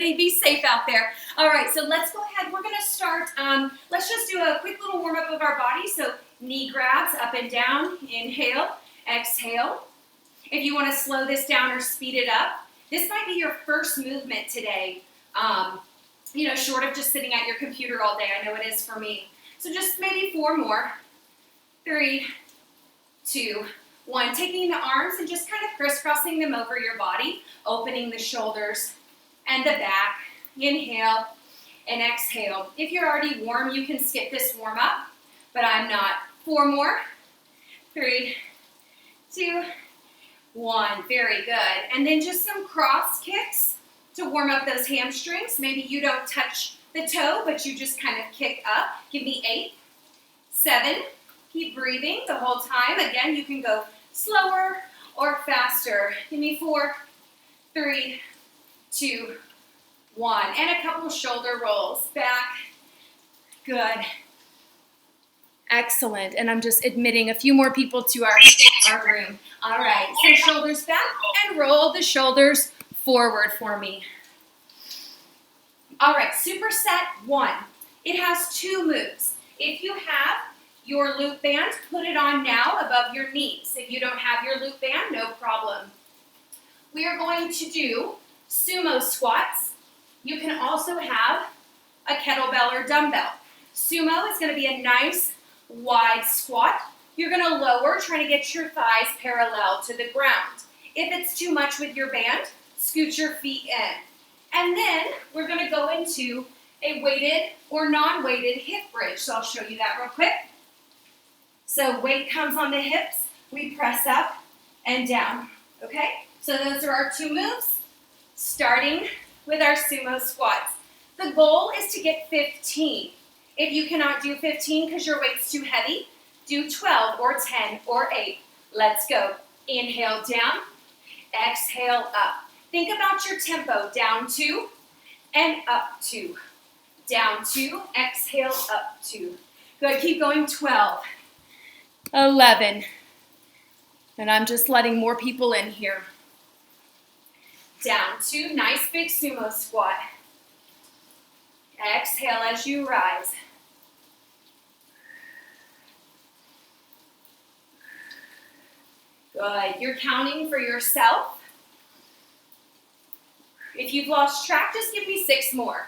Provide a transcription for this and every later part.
Be safe out there. All right, so let's go ahead. We're going to start. Let's just do a quick little warm up of our body. So knee grabs up and down. Inhale, exhale. If you want to slow this down or speed it up, this might be your first movement today. Short of just sitting at your computer all day. I know it is for me. So just maybe 4 more. 3, 2, 1. Taking the arms and just kind of crisscrossing them over your body, opening the shoulders and the back. Inhale and exhale. If you're already warm, you can skip this warm up, but I'm not. 4 more. 3, 2, 1. Very good. And then just some cross kicks to warm up those hamstrings. Maybe you don't touch the toe, but you just kind of kick up. Give me 8, 7. Keep breathing the whole time. Again, you can go slower or faster. Give me 4, 3, 2, 1. And a couple shoulder rolls back. Good. Excellent. And I'm just admitting a few more people to our room. All right. So shoulders back and roll the shoulders forward for me. All right. Superset 1. It has 2 moves. If you have your loop band, put it on now above your knees. If you don't have your loop band, no problem. We are going to do sumo squats. You can also have a kettlebell or dumbbell. Sumo is going to be a nice wide squat. You're going to lower, trying to get your thighs parallel to the ground. If it's too much with your band, scoot your feet in. And then we're going to go into a weighted or non-weighted hip bridge. So I'll show you that real quick. So weight comes on the hips, we press up and down, okay? So those are our 2 moves, starting with our sumo squats. The goal is to get 15. If you cannot do 15 because your weight's too heavy, do 12 or 10 or 8. Let's go. Inhale down, exhale up. Think about your tempo, down 2 and up 2. Down 2, exhale, up 2. Good, keep going, 12. 11. And I'm just letting more people in here. Down 2, nice big sumo squat. Exhale as you rise. Good, you're counting for yourself. If you've lost track, just give me 6 more.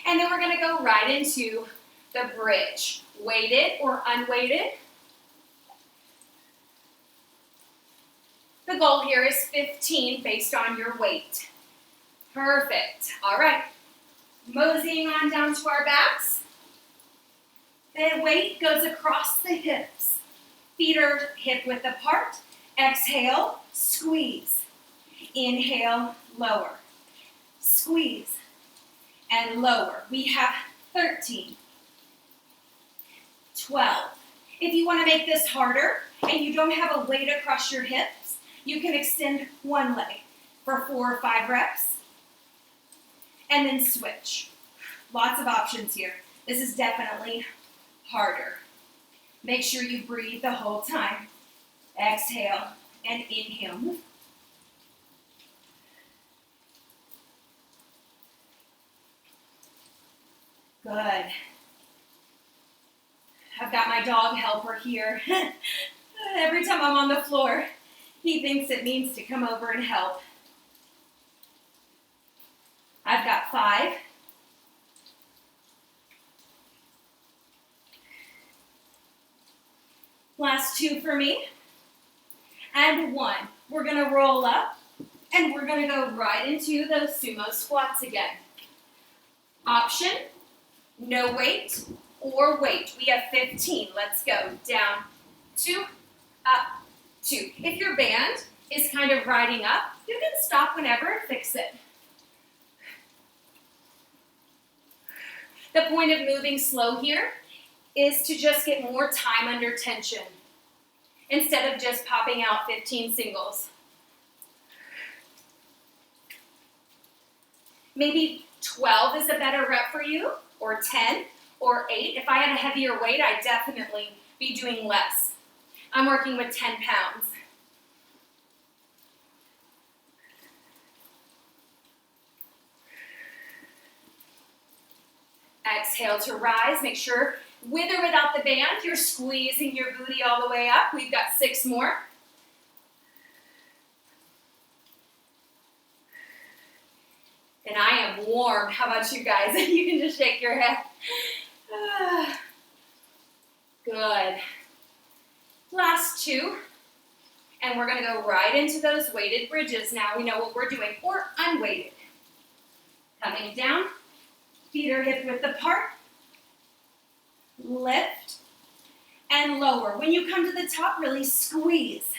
And then we're gonna go right into the bridge. Weighted or unweighted. The goal here is 15 based on your weight. Perfect. All right. Moseying on down to our backs. The weight goes across the hips. Feet are hip width apart. Exhale, squeeze. Inhale, lower. Squeeze and lower. We have 13. 12. If you want to make this harder and you don't have a weight across your hips, you can extend one leg for 4 or 5 reps and then switch. Lots of options here. This is definitely harder. Make sure you breathe the whole time. Exhale and inhale. Good. I've got my dog helper here. Every time I'm on the floor, he thinks it means to come over and help. I've got 5. Last 2 for me. And 1. We're going to roll up and we're going to go right into those sumo squats again. Option, no weight or weight. We have 15. Let's go. Down, 2, up, 2. If your band is kind of riding up, you can stop whenever and fix it. The point of moving slow here is to just get more time under tension instead of just popping out 15 singles. Maybe 12 is a better rep for you, or 10, or 8. If I had a heavier weight, I'd definitely be doing less. I'm working with 10 pounds. Exhale to rise. Make sure, with or without the band, you're squeezing your booty all the way up. We've got 6 more. And I am warm. How about you guys? You can just shake your head. Good. Last 2. And we're going to go right into those weighted bridges now. We know what we're doing, or unweighted. Coming down, feet are hip width apart. Lift and lower. When you come to the top, really squeeze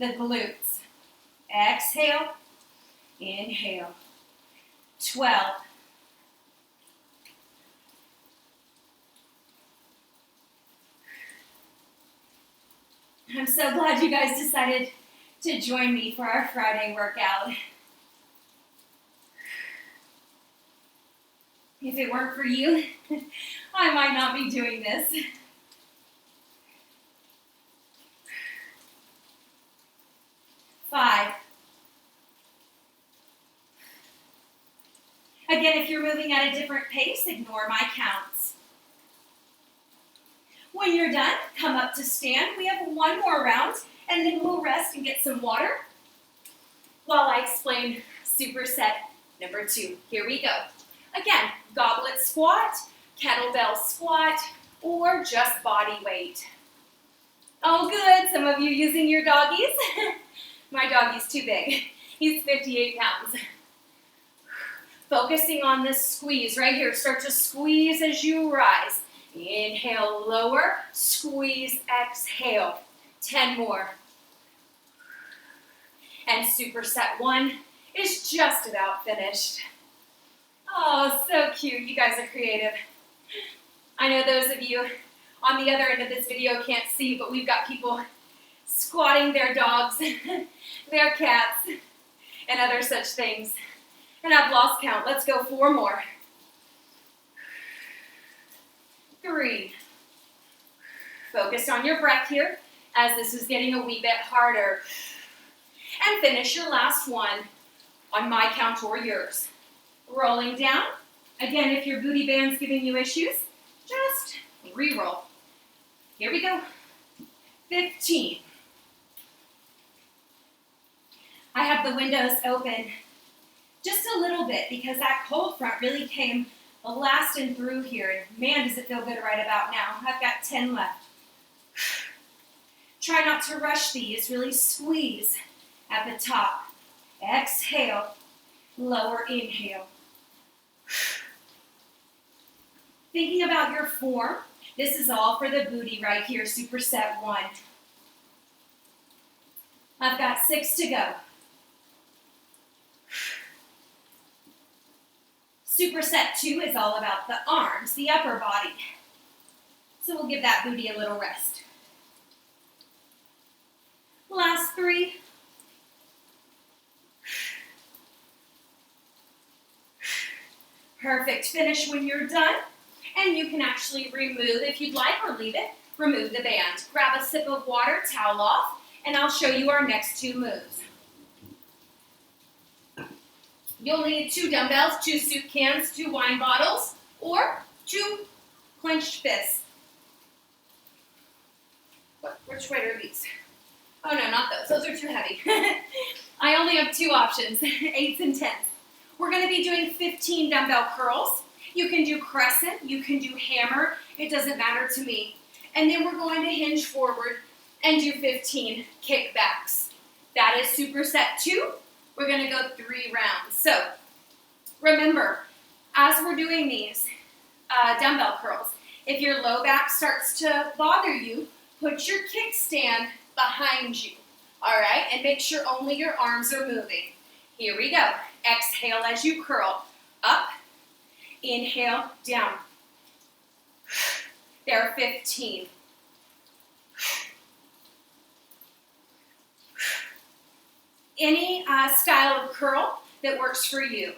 the glutes. Exhale, inhale. 12. I'm so glad you guys decided to join me for our Friday workout. If it weren't for you, I might not be doing this. Five. Again, if you're moving at a different pace, ignore my counts. When you're done, come up to stand. We have 1 more round, and then we'll rest and get some water while I explain superset number 2. Here we go. Again, goblet squat, kettlebell squat, or just body weight. Oh, good. Some of you using your doggies. My doggie's too big. He's 58 pounds. Focusing on this squeeze right here. Start to squeeze as you rise. Inhale, lower, squeeze, exhale. 10 more. And superset 1 is just about finished. Oh, so cute. You guys are creative. I know those of you on the other end of this video can't see, but we've got people squatting their dogs, their cats, and other such things. And I've lost count. Let's go 4 more. 3. Focus on your breath here as this is getting a wee bit harder. And finish your last one on my count or yours. Rolling down. Again, if your booty band's giving you issues, just re-roll. Here we go. 15. I have the windows open just a little bit because that cold front really came blasting through here. And man, does it feel good right about now. I've got 10 left. Try not to rush these. Really squeeze at the top. Exhale. Lower inhale. Thinking about your form, this is all for the booty right here, superset 1. I've got 6 to go. Superset 2 is all about the arms, the upper body. So we'll give that booty a little rest. Last 3. Perfect. Finish when you're done. And you can actually remove, if you'd like, or leave it, remove the band. Grab a sip of water, towel off, and I'll show you our next 2 moves. You'll need 2 dumbbells, 2 soup cans, 2 wine bottles, or 2 clenched fists. Which way are these? Oh no, not those. Those are too heavy. I only have 2 options, 8s and 10s. We're going to be doing 15 dumbbell curls. You can do crescent, you can do hammer, it doesn't matter to me. And then we're going to hinge forward and do 15 kickbacks. That is superset 2. We're going to go 3 rounds. So remember, as we're doing these dumbbell curls, if your low back starts to bother you, put your kickstand behind you, all right? And make sure only your arms are moving. Here we go. Exhale as you curl. Up. Inhale, down. There are 15. Any style of curl that works for you.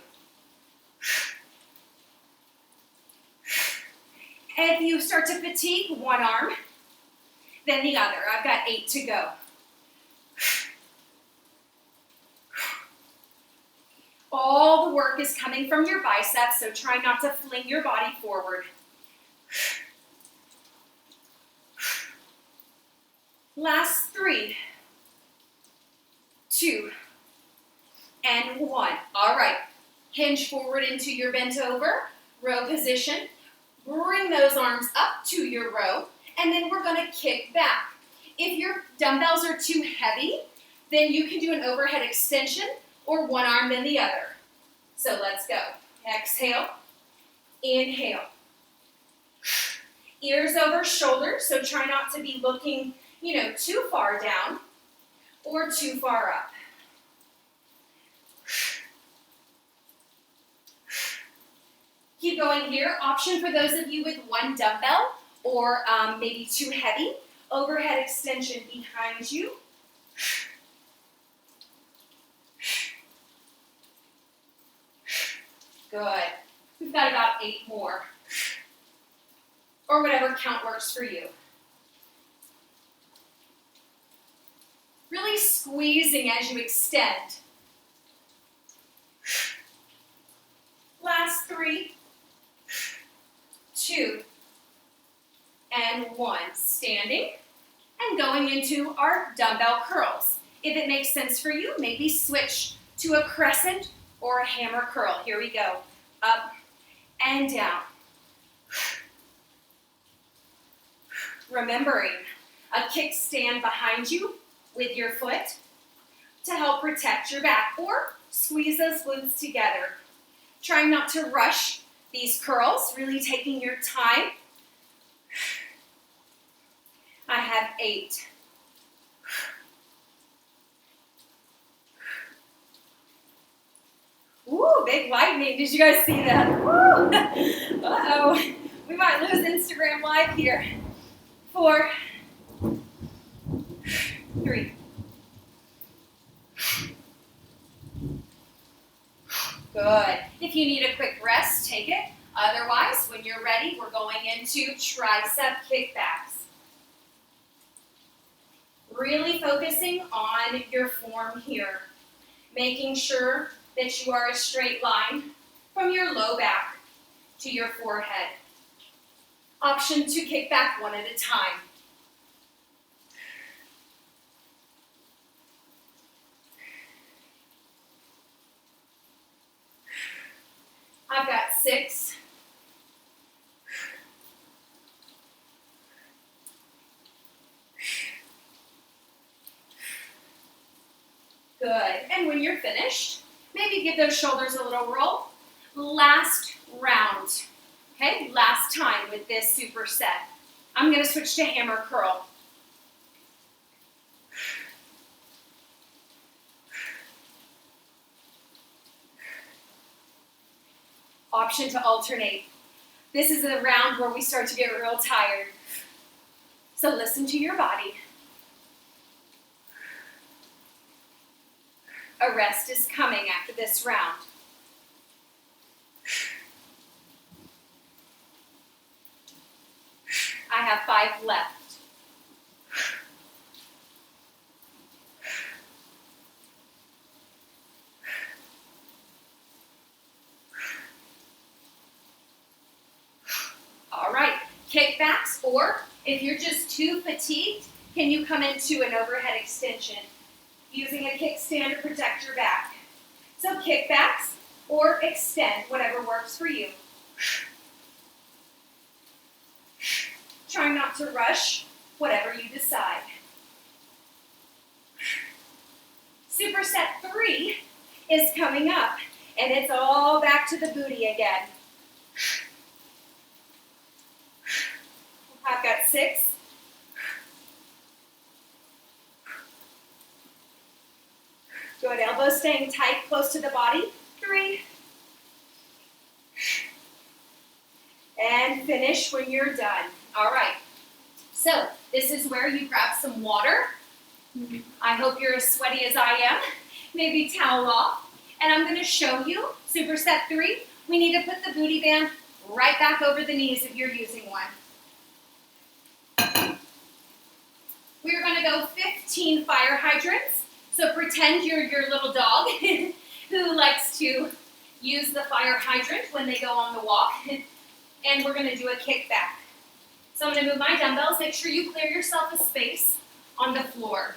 If you start to fatigue, one arm, then the other. I've got 8 to go. All the work is coming from your biceps, so try not to fling your body forward. Last 3, 2, and 1. All right, hinge forward into your bent over, row position. Bring those arms up to your row, and then we're gonna kick back. If your dumbbells are too heavy, then you can do an overhead extension or one arm then the other. So let's go. Exhale, inhale. Ears over shoulders, so try not to be looking, too far down or too far up. Keep going here. Option for those of you with one dumbbell or maybe too heavy. Overhead extension behind you. Good. We've got about 8 more. Or whatever count works for you. Really squeezing as you extend. Last 3, 2, and 1. Standing and going into our dumbbell curls. If it makes sense for you, maybe switch to a crescent or a hammer curl. Here we go. Up and down. Remembering a kickstand behind you with your foot to help protect your back, or squeeze those glutes together. Trying not to rush these curls, really taking your time. I have 8. Ooh, big lightning. Did you guys see that? Woo! Uh-oh. We might lose Instagram Live here. 4, 3. Good. If you need a quick rest, take it. Otherwise, when you're ready, we're going into tricep kickbacks. Really focusing on your form here. Making sure that you are a straight line from your low back to your forehead. Option to kick back one at a time. I've got 6. Good. And when you're finished, maybe give those shoulders a little roll. Last round. Okay, last time with this superset. I'm going to switch to hammer curl. Option to alternate. This is a round where we start to get real tired. So listen to your body. A rest is coming after this round. I have 5 left. All right, kickbacks, or if you're just too fatigued, can you come into an overhead extension using a kickstand to protect your back? So kickbacks or extend, whatever works for you. Try not to rush, whatever you decide. Superset 3 is coming up, and it's all back to the booty again. I've got 6. Good, elbows staying tight, close to the body. 3. And finish when you're done. All right, so this is where you grab some water. I hope you're as sweaty as I am. Maybe towel off. And I'm going to show you, superset 3, we need to put the booty band right back over the knees if you're using one. We're going to go 15 fire hydrants. So pretend you're your little dog who likes to use the fire hydrant when they go on the walk. And we're going to do a kickback. So I'm going to move my dumbbells. Make sure you clear yourself a space on the floor.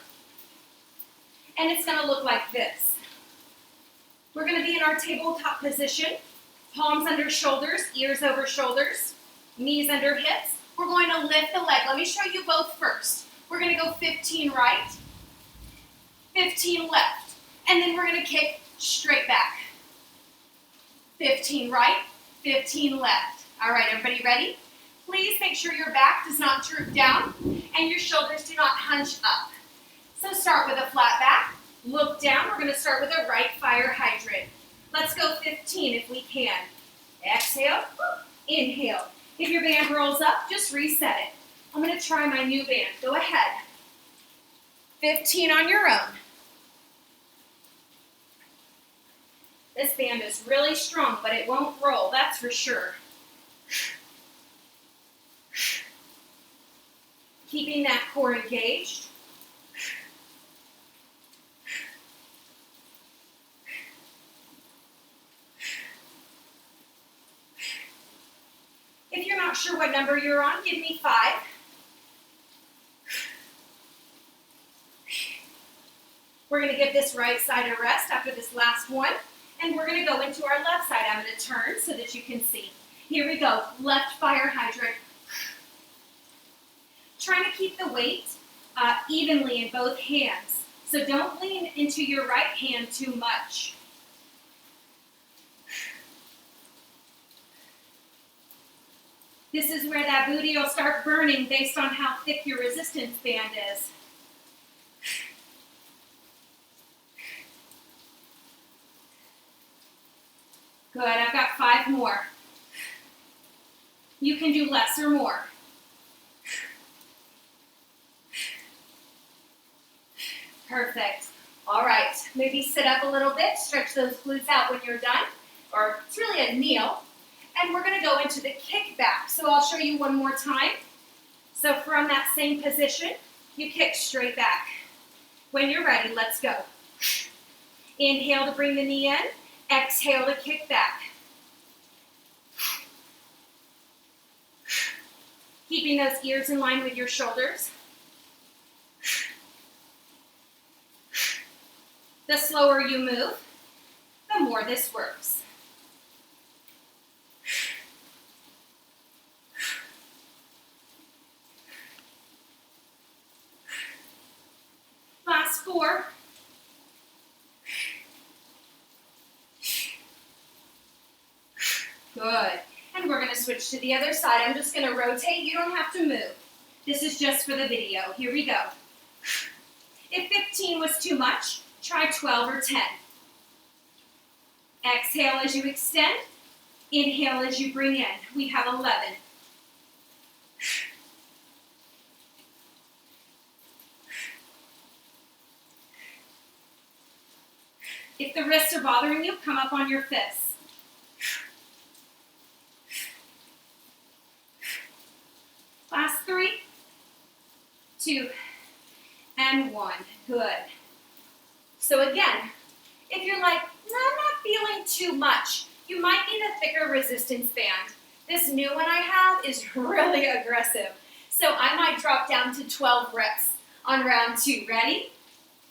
And it's going to look like this. We're going to be in our tabletop position. Palms under shoulders, ears over shoulders, knees under hips. We're going to lift the leg. Let me show you both first. We're going to go 15 right, 15 left. And then we're going to kick straight back. 15 right, 15 left. All right, everybody ready? Please make sure your back does not droop down and your shoulders do not hunch up. So start with a flat back, look down. We're going to start with a right fire hydrant. Let's go 15 if we can. Exhale, inhale. If your band rolls up, just reset it. I'm going to try my new band. Go ahead. 15 on your own. This band is really strong, but it won't roll, that's for sure. Keeping that core engaged. If you're not sure what number you're on, give me 5. We're going to give this right side a rest after this last one, and we're going to go into our left side. I'm going to turn so that you can see. Here we go, left fire hydrant. Trying to keep the weight evenly in both hands, so don't lean into your right hand too much. This is where that booty will start burning based on how thick your resistance band is. Good, I've got 5 more. You can do less or more. Perfect. All right, maybe sit up a little bit, stretch those glutes out when you're done, or it's really a kneel. And we're going to go into the kickback. So I'll show you one more time. So from that same position, you kick straight back. When you're ready, let's go. Inhale to bring the knee in. Exhale to kick back. Keeping those ears in line with your shoulders. The slower you move, the more this works. Last 4. Good. And we're going to switch to the other side. I'm just going to rotate. You don't have to move. This is just for the video. Here we go. If 15 was too much, try 12 or 10. Exhale as you extend. Inhale as you bring in. We have 11. If the wrists are bothering you, come up on your fists. Last 3, 2, and 1. Good. So again, if you're like, no, I'm not feeling too much, you might need a thicker resistance band. This new one I have is really aggressive. So I might drop down to 12 reps on round 2. Ready?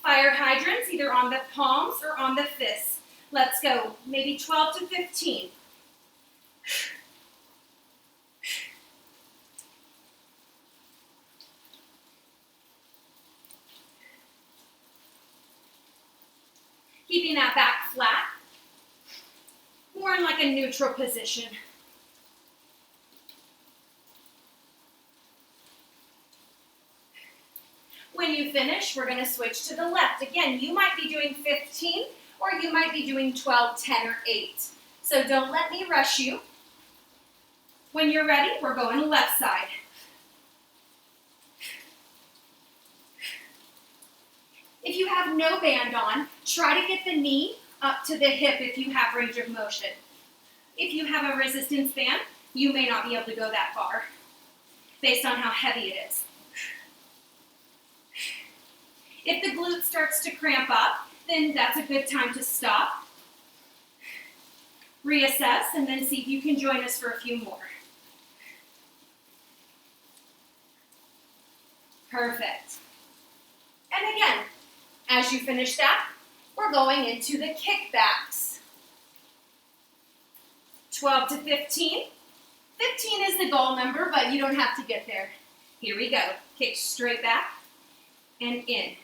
Fire hydrants, either on the palms or on the fists. Let's go. Maybe 12 to 15. Keeping that back flat. More in like a neutral position. When you finish, we're going to switch to the left. Again, you might be doing 15 or you might be doing 12, 10, or 8. So don't let me rush you. When you're ready, we're going left side. If you have no band on, try to get the knee up to the hip if you have range of motion. If you have a resistance band, you may not be able to go that far based on how heavy it is. If the glute starts to cramp up, then that's a good time to stop. reassess, and then see if you can join us for a few more. Perfect. And again, as you finish that, we're going into the kickbacks. 12 to 15. 15 is the goal number, but you don't have to get there. Here we go. Kick straight back and in.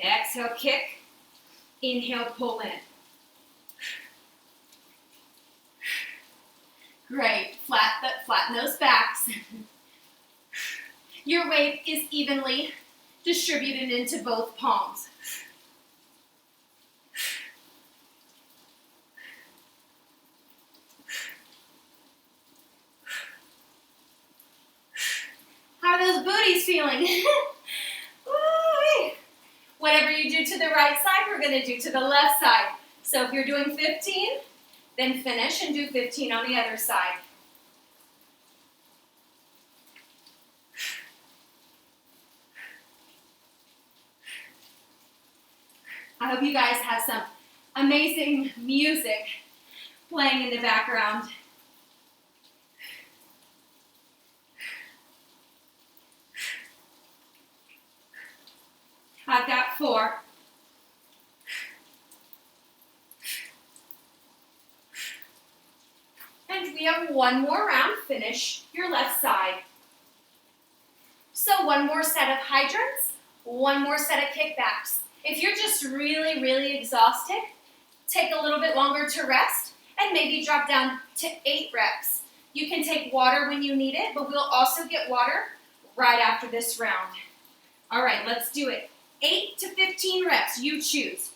Exhale, kick. Inhale, pull in. Great. Flatten those backs. Your weight is evenly distributed into both palms. How are those booties feeling? Whatever you do to the right side, we're going to do to the left side. So if you're doing 15, then finish and do 15 on the other side. I hope you guys have some amazing music playing in the background. I've got 4. And we have one more round. Finish your left side. So one more set of hydrants, one more set of kickbacks. If you're just really, really exhausted, take a little bit longer to rest and maybe drop down to 8 reps. You can take water when you need it, but we'll also get water right after this round. All right, let's do it. 8 to 15 reps, you choose.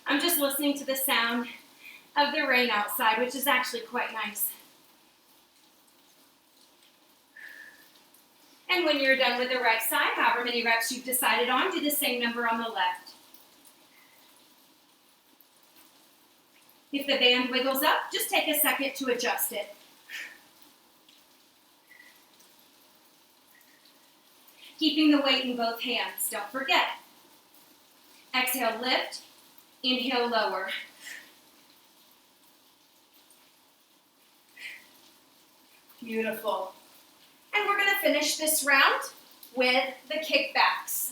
I'm just listening to the sound of the rain outside, which is actually quite nice. And when you're done with the right side, however many reps you've decided on, do the same number on the left. If the band wiggles up, just take a second to adjust it. Keeping the weight in both hands, don't forget. Exhale, lift. Inhale, lower. Beautiful. And we're going to finish this round with the kickbacks.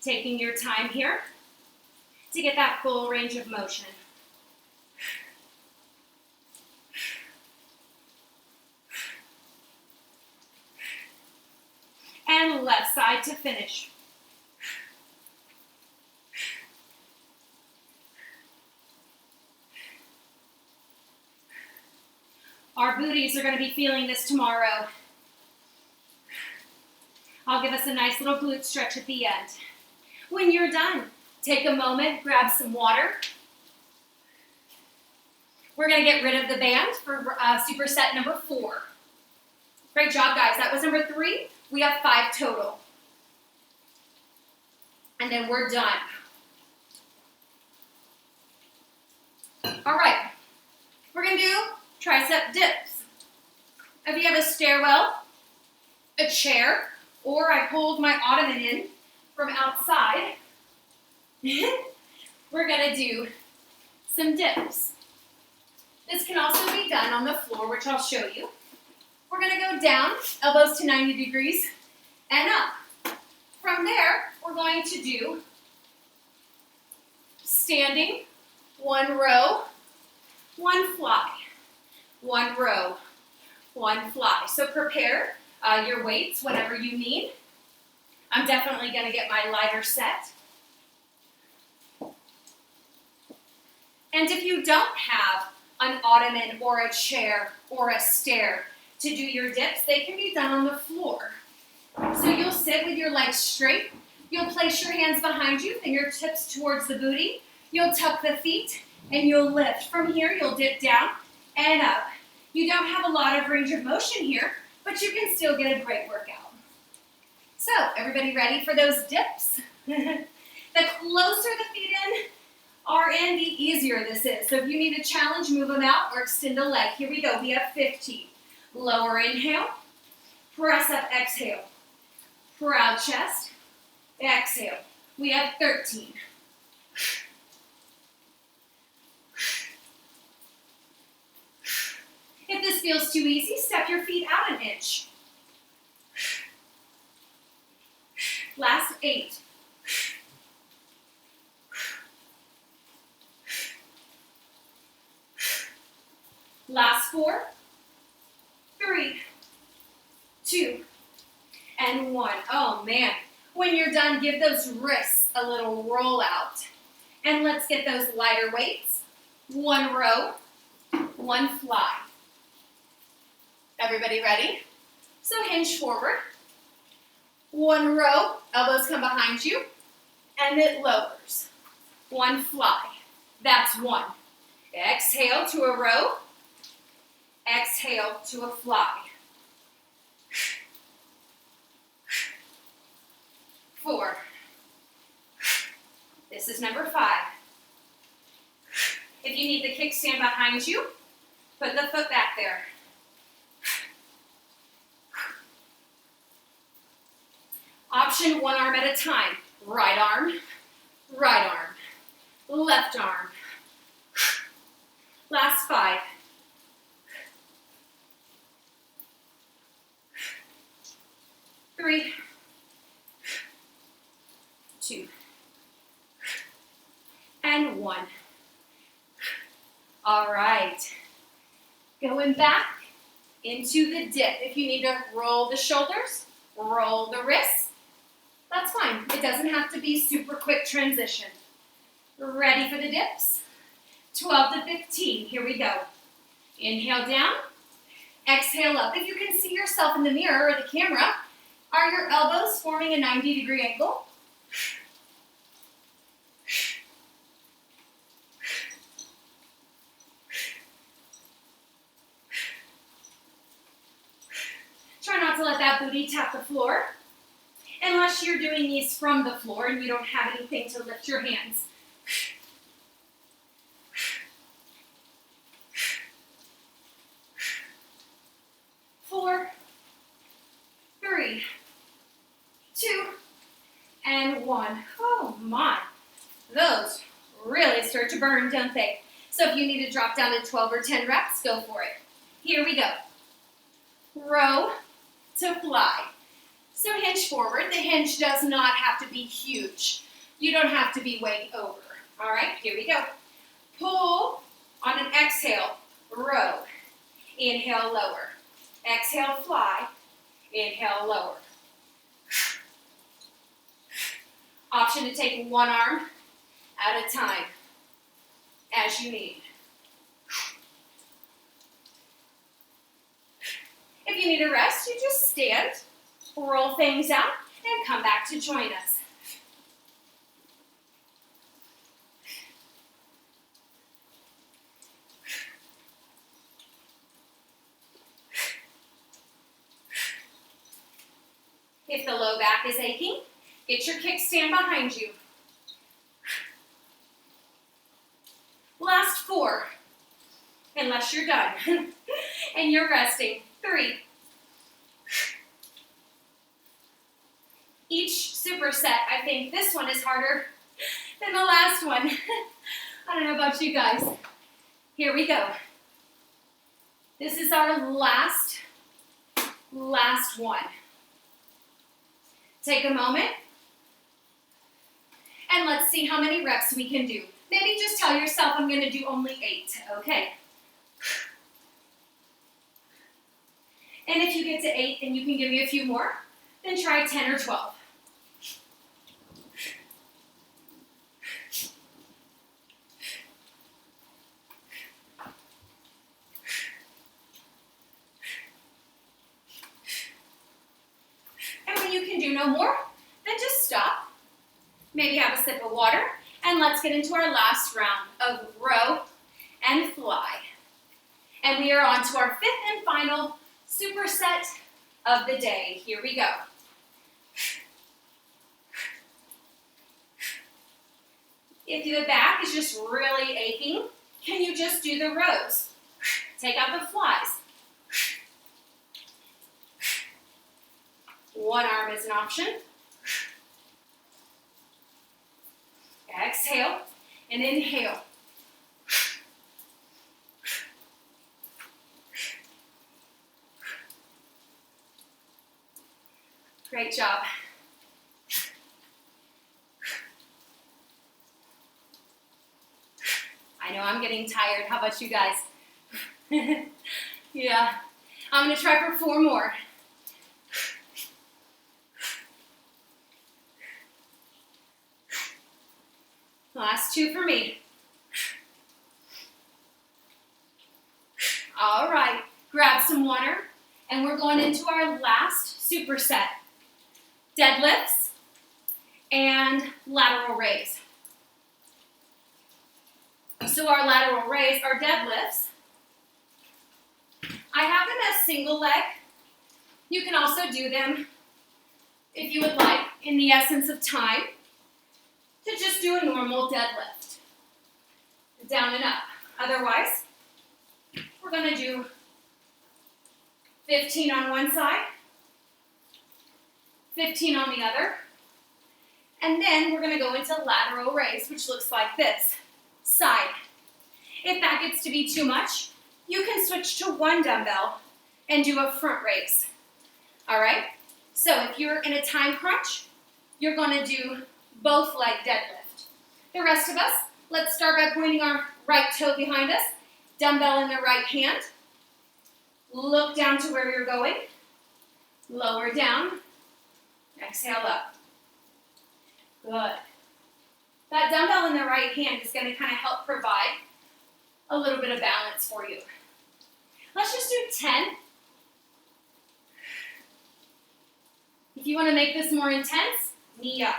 Taking your time here to get that full range of motion. And left side to finish. Our booties are going to be feeling this tomorrow. I'll give us a nice little glute stretch at the end. When you're done, take a moment, grab some water. We're going to get rid of the band for superset number 4. Great job, guys. That was number 3. We have 5 total. And then we're done. All right. We're going to do tricep dips. If you have a stairwell, a chair, or I pulled my ottoman in from outside, we're going to do some dips. This can also be done on the floor, which I'll show you. We're going to go down, elbows to 90 degrees, and up. From there, we're going to do standing, 1 row, 1 fly. 1 row, 1 fly. So prepare your weights, whatever you need. I'm definitely going to get my lighter set. And if you don't have an ottoman or a chair or a stair to do your dips, they can be done on the floor. So you'll sit with your legs straight. You'll place your hands behind you, fingertips towards the booty. You'll tuck the feet and you'll lift. From here, you'll dip down and up. You don't have a lot of range of motion here, but you can still get a great workout. So, everybody ready for those dips? The closer the feet are in, the easier this is. So if you need a challenge, move them out or extend a leg. Here we go. We have 15. Lower inhale. Press up, exhale. Proud chest. Exhale. We have 13. If this feels too easy, step your feet out an inch. Last 8. Last 4, 3, 2, and 1. Oh man, when you're done, give those wrists a little roll out. And let's get those lighter weights. 1 row, 1 fly. Everybody ready? So hinge forward. 1 row, elbows come behind you, and it lowers. 1 fly. That's 1. Exhale to a row. Exhale to a fly. 4. This is number 5. If you need the kickstand behind you, put the foot back there. Option 1 arm at a time. Right arm, left arm. Last 5. 3, 2, and 1. All right. Going back into the dip. If you need to roll the shoulders, roll the wrists, that's fine. It doesn't have to be super quick transition. Ready for the dips? 12 to 15. Here we go. Inhale down. Exhale up. If you can see yourself in the mirror or the camera, are your elbows forming a 90-degree angle? Try not to let that booty tap the floor, unless you're doing these from the floor and you don't have anything to lift your hands. Four, 3, 2, and 1. Oh my, those really start to burn, don't they? So if you need to drop down to 12 or 10 reps, go for it. Here we go. Row to fly. So hinge forward. The hinge does not have to be huge. You don't have to be way over. All right, here we go. Pull on an exhale, row. Inhale, lower. Exhale, fly. Inhale, lower. Option to take 1 arm at a time, as you need. If you need a rest, you just stand, roll things out, and come back to join us. If the low back is aching, get your kickstand behind you. Last 4, unless you're done and you're resting. 3. Each superset, I think this one is harder than the last one. I don't know about you guys. Here we go. This is our last one. Take a moment, and let's see how many reps we can do. Maybe just tell yourself I'm going to do only 8, okay? And if you get to 8 and you can give me a few more, then try 10 or 12. And when you can do no more, then just stop. Maybe have a sip of water, and let's get into our last round of row and fly. And we are on to our 5th and final superset of the day. Here we go. If the back is just really aching, can you just do the rows? Take out the flies. One arm is an option. Exhale and inhale. Great job. I know I'm getting tired. How about you guys? Yeah. I'm going to try for 4 more. Last 2 for me. All right. Grab some water, and we're going into our last superset. Deadlifts and lateral raise. So our lateral raise, our deadlifts, I have them as single leg. You can also do them, if you would like, in the essence of time, to just do a normal deadlift. Down and up. Otherwise, we're going to do 15 on one side, 15 on the other, and then we're going to go into lateral raise, which looks like this. Side. If that gets to be too much, you can switch to one dumbbell and do a front raise. All right? So if you're in a time crunch, you're going to do both leg deadlift. The rest of us, let's start by pointing our right toe behind us, dumbbell in the right hand. Look down to where you're going. Lower down. Exhale up. Good. That dumbbell in the right hand is going to kind of help provide a little bit of balance for you. Let's just do 10. If you want to make this more intense, knee up.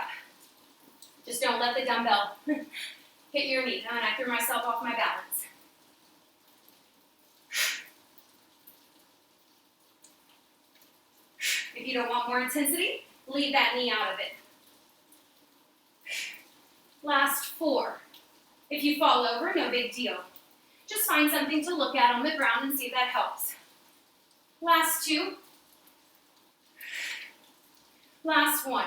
Just don't let the dumbbell hit your knee. And I threw myself off my balance. If you don't want more intensity, leave that knee out of it. Last 4. If you fall over, no big deal. Just find something to look at on the ground and see if that helps. Last 2. Last 1.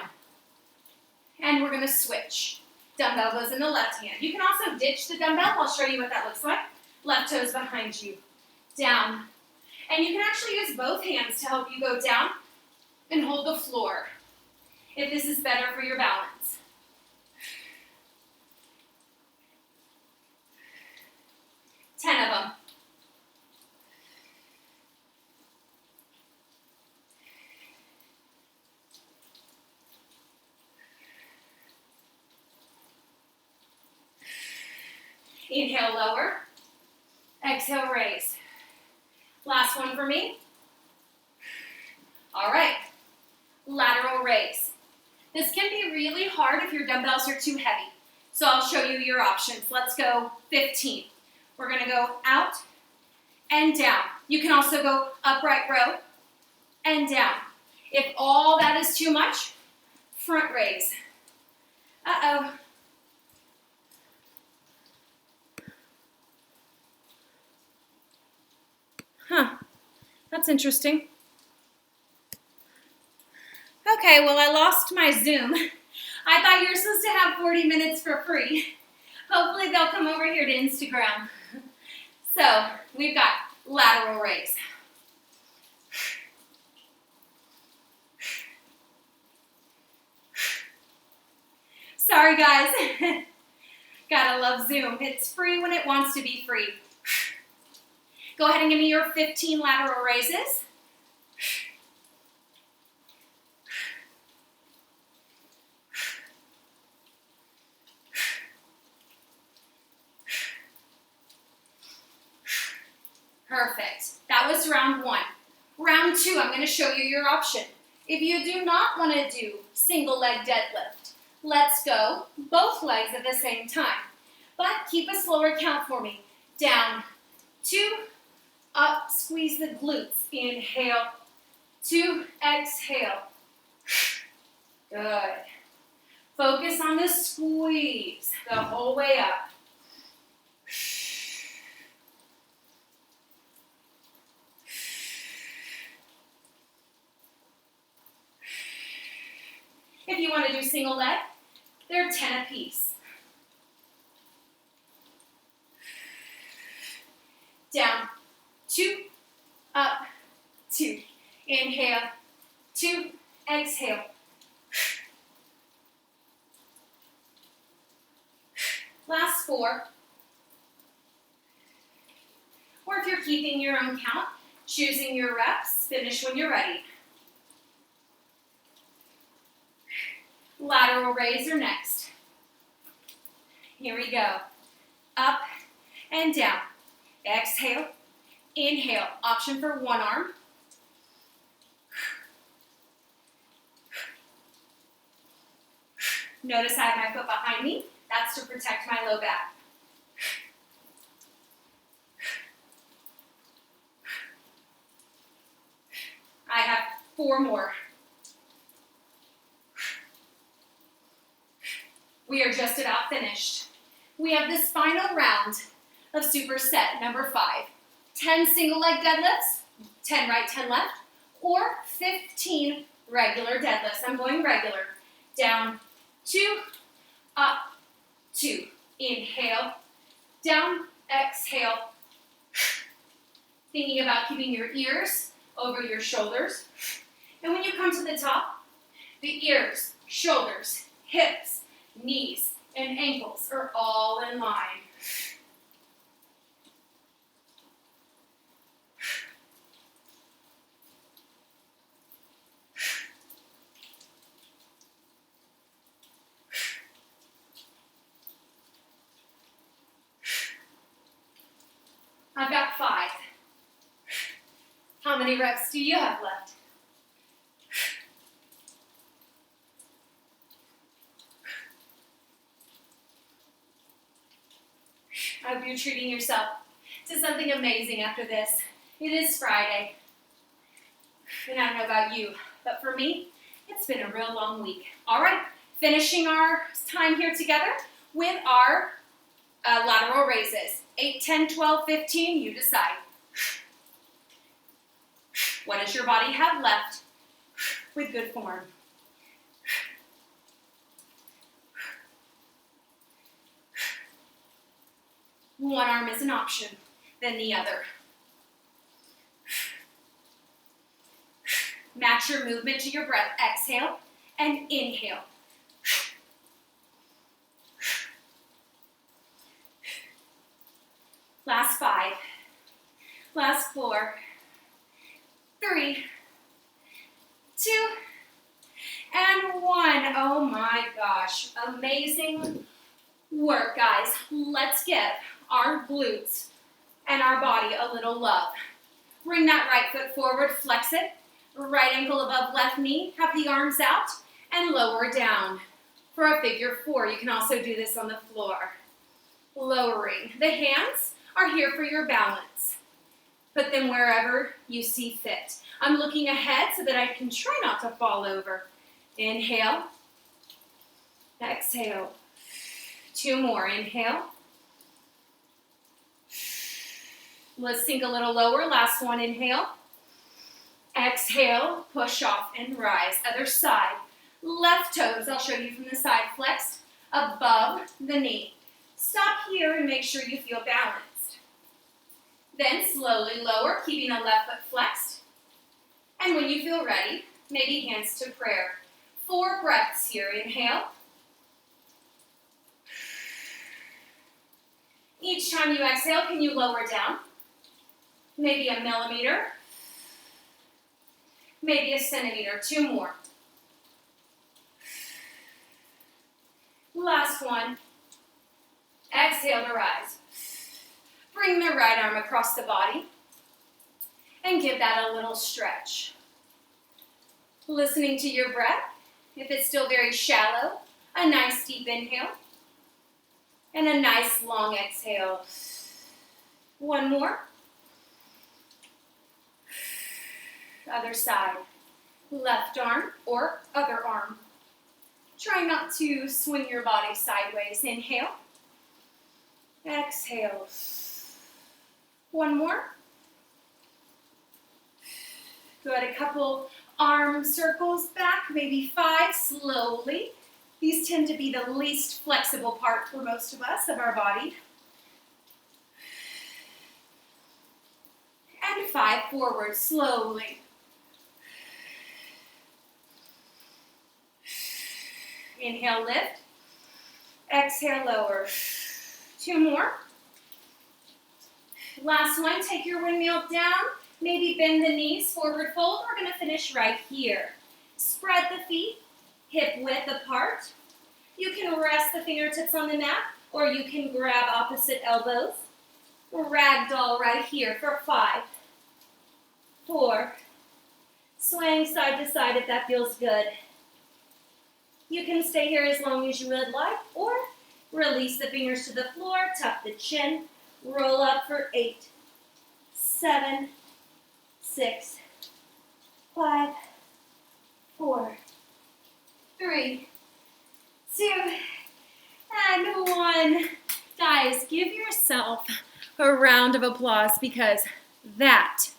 And we're going to switch. Dumbbell goes in the left hand. You can also ditch the dumbbell. I'll show you what that looks like. Left toes behind you. Down. And you can actually use both hands to help you go down and hold the floor, if this is better for your balance. Ten of them. Inhale, lower. Exhale, raise. Last one for me. All right. Lateral raise. This can be really hard if your dumbbells are too heavy. So I'll show you your options. Let's go 15. We're going to go out and down. You can also go upright row and down. If all that is too much, front raise. Uh-oh. Huh. That's interesting. Okay, well, I lost my Zoom. I thought you were supposed to have 40 minutes for free. Hopefully they'll come over here to Instagram. So, we've got lateral raise. Sorry, guys. Gotta love Zoom. It's free when it wants to be free. Go ahead and give me your 15 lateral raises. Perfect. That was round 1. Round 2, I'm going to show you your option. If you do not want to do single leg deadlift, let's go both legs at the same time. But keep a slower count for me. Down, 2, up, squeeze the glutes. Inhale, 2, exhale. Good. Focus on the squeeze the whole way up. If you want to do single leg, they're 10 apiece. Down, 2, up, 2. Inhale, 2, exhale. Last 4. Or if you're keeping your own count, choosing your reps, finish when you're ready. Lateral raise are next. Here we go. Up and down. Exhale, inhale. Option for one arm. Notice I have my foot behind me. That's to protect my low back. I have 4 more. We are just about finished. We have this final round of superset number 5. 10 single leg deadlifts, 10 right, 10 left, or 15 regular deadlifts. I'm going regular. Down, 2, up, 2. Inhale, down, exhale. Thinking about keeping your ears over your shoulders. And when you come to the top, the ears, shoulders, hips, knees, and ankles are all in line. I've got 5. How many reps do you have left? I hope you're treating yourself to something amazing after this. It is Friday. And I don't know about you, but for me, it's been a real long week. All right, finishing our time here together with our lateral raises. 8, 10, 12, 15, you decide. What does your body have left with good form? One arm is an option, then the other. Match your movement to your breath. Exhale and inhale. Last 5. Last 4. 3, 2, and 1. Oh my gosh. Amazing work, guys. Let's give our glutes and our body a little love. Bring that right foot forward, flex it. Right ankle above left knee. Have the arms out and lower down for a figure 4. You can also do this on the floor. Lowering. The hands are here for your balance. Put them wherever you see fit. I'm looking ahead so that I can try not to fall over. Inhale. Exhale. 2 more. Inhale. Let's sink a little lower. Last one. Inhale. Exhale. Push off and rise. Other side. Left toes, I'll show you from the side, flexed above the knee. Stop here and make sure you feel balanced. Then slowly lower, keeping the left foot flexed. And when you feel ready, maybe hands to prayer. 4 breaths here. Inhale. Each time you exhale, can you lower down? Maybe a millimeter. Maybe a centimeter. 2 more. Last one. Exhale to rise. Bring the right arm across the body and give that a little stretch. Listening to your breath. If it's still very shallow, a nice deep inhale and a nice long exhale. 1 more. Other side. Left arm or other arm. Try not to swing your body sideways. Inhale. Exhale. One more. Good. A couple arm circles back, maybe 5, slowly. These tend to be the least flexible part for most of us of our body. And 5, forward, slowly. Inhale, lift. Exhale, lower. 2 more. Last one, take your windmill down. Maybe bend the knees, forward fold. We're going to finish right here. Spread the feet, hip width apart. You can rest the fingertips on the mat, or you can grab opposite elbows. Ragdoll right here for 5, 4. Swaying side to side if that feels good. You can stay here as long as you would like, or release the fingers to the floor, tuck the chin, roll up for 8, 7, 6, 5, 4, 3, 2, and 1. Guys, give yourself a round of applause because that